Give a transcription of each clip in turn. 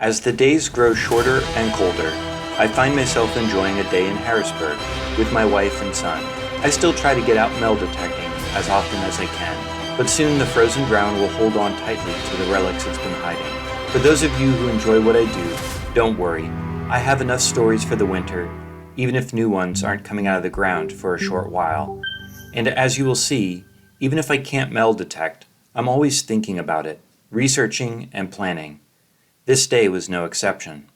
As the days grow shorter and colder, I find myself enjoying a day in Harrisburg with my wife and son. I still try to get out metal detecting as often as I can, but soon the frozen ground will hold on tightly to the relics it's been hiding. For those of you who enjoy what I do, don't worry. I have enough stories for the winter, even if new ones aren't coming out of the ground for a short while. And as you will see, even if I can't metal detect, I'm always thinking about it, researching and planning. This day was no exception.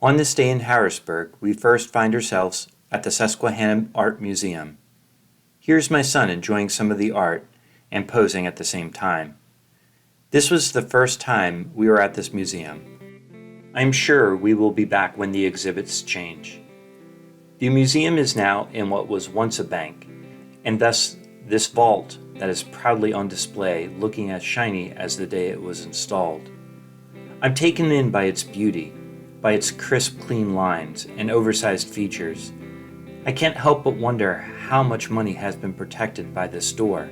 On this day in Harrisburg, we first find ourselves at the Susquehanna Art Museum. Here's my son enjoying some of the art and posing at the same time. This was the first time we were at this museum. I'm sure we will be back when the exhibits change. The museum is now in what was once a bank, and thus this vault that is proudly on display, looking as shiny as the day it was installed. I'm taken in by its beauty, by its crisp, clean lines and oversized features. I can't help but wonder how much money has been protected by this door.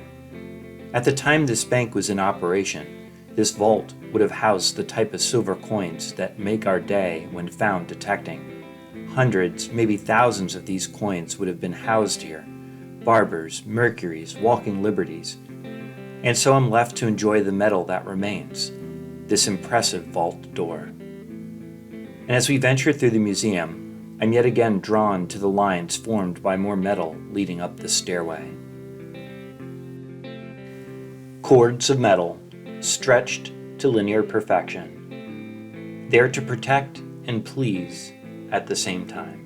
At the time this bank was in operation, this vault would have housed the type of silver coins that make our day when found detecting. Hundreds, maybe thousands of these coins would have been housed here. Barbers, Mercuries, walking liberties. And so I'm left to enjoy the metal that remains. This impressive vault door. And as we venture through the museum, I'm yet again drawn to the lines formed by more metal leading up the stairway. Cords of metal, stretched to linear perfection, there to protect and please at the same time.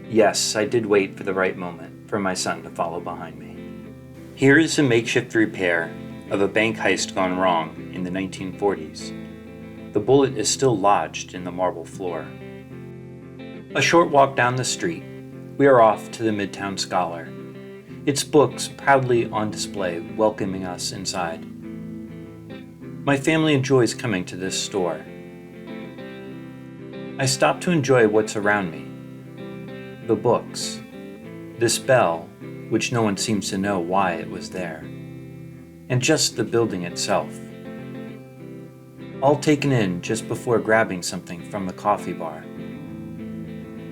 Yes, I did wait for the right moment for my son to follow behind me. Here is a makeshift repair of a bank heist gone wrong in the 1940s. The bullet is still lodged in the marble floor. A short walk down the street, we are off to the Midtown Scholar, its books proudly on display welcoming us inside. My family enjoys coming to this store. I stop to enjoy what's around me. The books, this bell, which no one seems to know why it was there, and just the building itself. All taken in just before grabbing something from the coffee bar.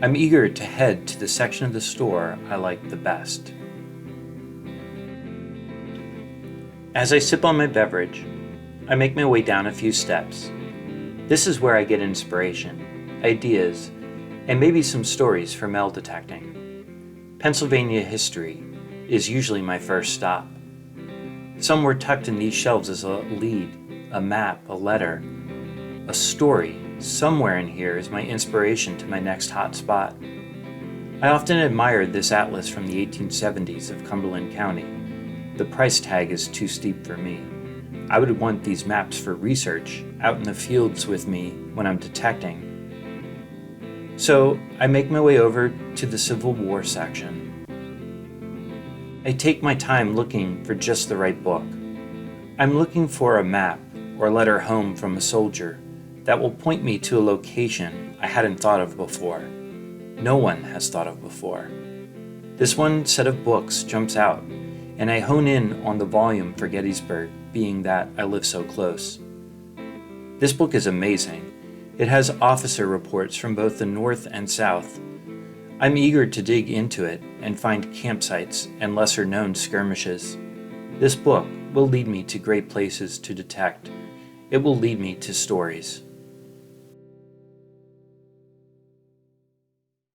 I'm eager to head to the section of the store I like the best. As I sip on my beverage, I make my way down a few steps. This is where I get inspiration, ideas, and maybe some stories for metal detecting. Pennsylvania history is usually my first stop. Some were tucked in these shelves as a lead, a map, a letter, a story. Somewhere in here is my inspiration to my next hot spot. I often admired this atlas from the 1870s of Cumberland County. The price tag is too steep for me. I would want these maps for research out in the fields with me when I'm detecting. So I make my way over to the Civil War section. I take my time looking for just the right book. I'm looking for a map or letter home from a soldier that will point me to a location I hadn't thought of before. No one has thought of before. This one set of books jumps out, and I hone in on the volume for Gettysburg, being that I live so close. This book is amazing. It has officer reports from both the North and South. I'm eager to dig into it and find campsites and lesser-known skirmishes. This book will lead me to great places to detect. It will lead me to stories.